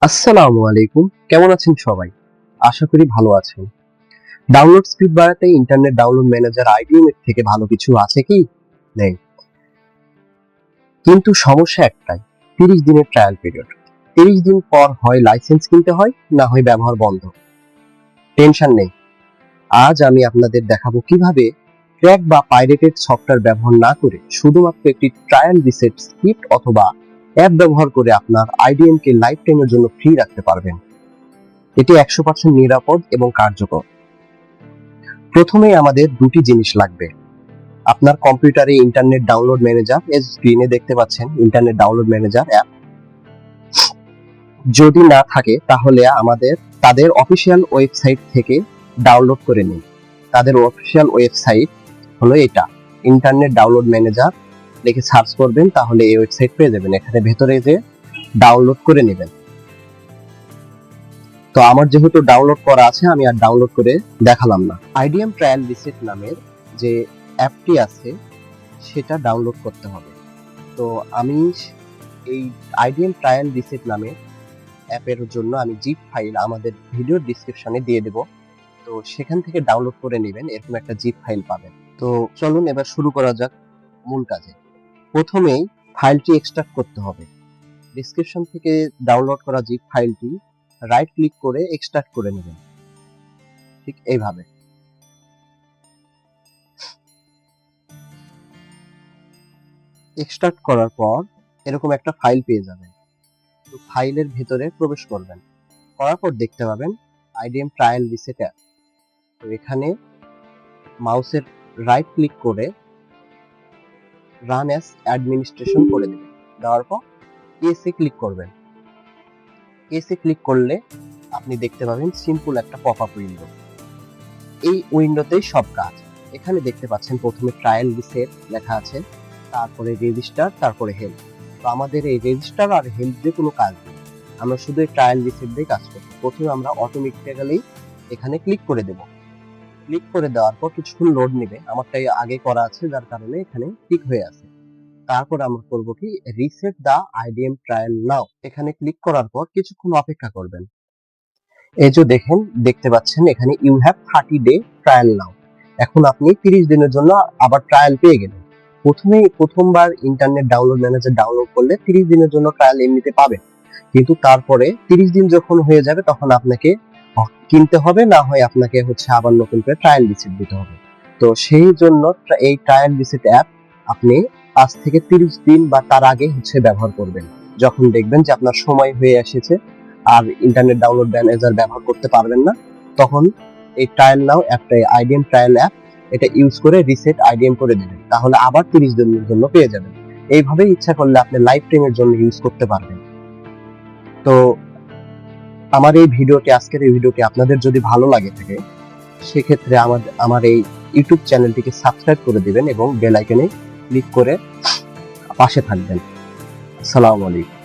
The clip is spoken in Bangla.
আসসালামু আলাইকুম। কেমন আছেন সবাই? আশা করি ভালো আছেন। ডাউনলোড স্পিড বাড়াতে ইন্টারনেট ডাউনলোড ম্যানেজার আইডিএম এর থেকে ভালো কিছু আছে কি? নেই। কিন্তু সমস্যা একটাই, 30 দিনের ট্রায়াল পিরিয়ড। 30 দিন পর হয় লাইসেন্স কিনতে হয়, না হয় ব্যবহার বন্ধ। টেনশন নেই। আজ আমি আপনাদের দেখাবো কিভাবে ক্র্যাক বা পাইরেটেড সফটওয়্যার ব্যবহার না করে শুধুমাত্র একটি ট্রায়াল রিসেট স্ক্রিপ্ট অথবা অ্যাপ ব্যবহার করে আপনার আইডিএম কে লাইফ টাইমের জন্য ফ্রি রাখতে পারবেন। এটি 100% নিরাপদ এবং কার্যকর। প্রথমেই আমাদের দুটি জিনিস লাগবে। আপনার কম্পিউটারে ইন্টারনেট ডাউনলোড ম্যানেজার, এই স্ক্রিনে দেখতে পাচ্ছেন ইন্টারনেট ডাউনলোড ম্যানেজার অ্যাপ। যদি না থাকে তাহলে তাদের অফিসিয়াল ওয়েবসাইট থেকে ডাউনলোড করে নিন। তাদের অফিসিয়াল ওয়েবসাইট হলো এটা, ইন্টারনেট ডাউনলোড ম্যানেজার লিখে সার্চ করবেন, তাহলে এই ওয়েবসাইট পেয়ে যাবেন। এখানে ভেতরে যে ডাউনলোড করে নেবেন। তো আমার যেহেতু ডাউনলোড করা আছে, আমি আর ডাউনলোড করে দেখালাম না। আইডিএম ট্রায়াল রিসেট নামের যে অ্যাপটি আছে সেটা ডাউনলোড করতে হবে। তো আমি এই আইডিএম ট্রায়াল রিসেট নামে অ্যাপের জন্য আমি জিপ ফাইল আমাদের ভিডিওর ডেসক্রিপশনে দিয়ে দেব। তো সেখান থেকে ডাউনলোড করে নেবেন, এরকম একটা জিপ ফাইল পাবেন। তো চলুন এবার শুরু করা যাক মূল কাজে। প্রথমেই ফাইলটি এক্সট্রাক্ট করতে হবে। ডেসক্রিপশন থেকে ডাউনলোড করা জিপ ফাইলটি রাইট ক্লিক করে এক্সট্রাক্ট করে নেবেন, ঠিক এইভাবে। এক্সট্রাক্ট করার পর এরকম একটা ফাইল পেয়ে যাবেন। তো ফাইলের ভিতরে প্রবেশ করবেন, করার পর দেখতে পাবেন আইডিএম ট্রায়াল রিসেট অ্যাপ। তো এখানে মাউসের রাইট ক্লিক করে রান অ্যাজ অ্যাডমিনিস্ট্রেশন করে দেবেন। দেওয়ার পর এসে ক্লিক করবেন। এসে ক্লিক করলে আপনি দেখতে পাবেন সিম্পল একটা পপআপ উইন্ডো। এই উইন্ডোতেই সব কাজ। এখানে দেখতে পাচ্ছেন প্রথমে ট্রায়াল রিসেট লেখা আছে, তারপরে রেজিস্টার, তারপরে হেল্প। তো আমাদের এই রেজিস্টার আর হেল্প দিয়ে কোনো কাজ নেই, আমরা শুধু এই ট্রায়াল রিসেট দিয়ে কাজ করব। প্রথমে আমরা অটোমেটিক্যালি এখানে ক্লিক করে দেব। ক্লিক করে দেওয়ার পর কিছুক্ষণ লোড নেবে, আমারটাই আগে করা আছে যার কারণে এখানে ক্লিক হয়ে আছে। তারপর আমরা করব কি, রিসেট দা আইডিএম ট্রায়াল নাও, এখানে ক্লিক করার পর কিছুক্ষণ অপেক্ষা করবেন। এই যে দেখতে পাচ্ছেন এখানে ইউ হ্যাভ 30 ডে ট্রায়াল নাও। এখন আপনি 30 দিনের জন্য আবার ট্রায়াল পেয়ে গেলেন। প্রথমবার ইন্টারনেট ডাউনলোড ম্যানেজার ডাউনলোড করলে 30 দিনের জন্য ট্রায়াল এমনিতে পাবেন, কিন্তু তারপরে 30 দিন যখন হয়ে যাবে তখন আপনাকে কিনতে হবে, না হয় আপনাকে আবার নতুন করে ট্রায়াল রিসিট দিতে হবে। তো সেই জন্য এই ট্রায়াল রিসিট অ্যাপ আপনি আজ থেকে 30 দিন বা তার আগে ব্যবহার করবেন। যখন দেখবেন যে আপনার সময় হয়ে এসেছে আর ইন্টারনেট ডাউনলোড ম্যানেজার ব্যবহার করতে পারবেন না, তখন এই ট্রায়াল নাও অ্যাপটা, আইডিএম ট্রায়াল অ্যাপ, এটা ইউজ করে রিসেট আইডিএম করে দিবেন, তাহলে আবার 30 দিনের জন্য পেয়ে যাবেন। এইভাবে ইচ্ছা করলে আপনি লাইফ টাইমের জন্য ইউজ করতে পারবেন। তো আমার আজকের এই ভিডিওটি আপনাদের যদি ভালো লাগে থাকে, সেক্ষেত্রে আমার এই ইউটিউব চ্যানেলটিকে সাবস্ক্রাইব করে দিবেন এবং বেল আইকনে ক্লিক করে পাশে থাকবেন। আসসালামু আলাইকুম।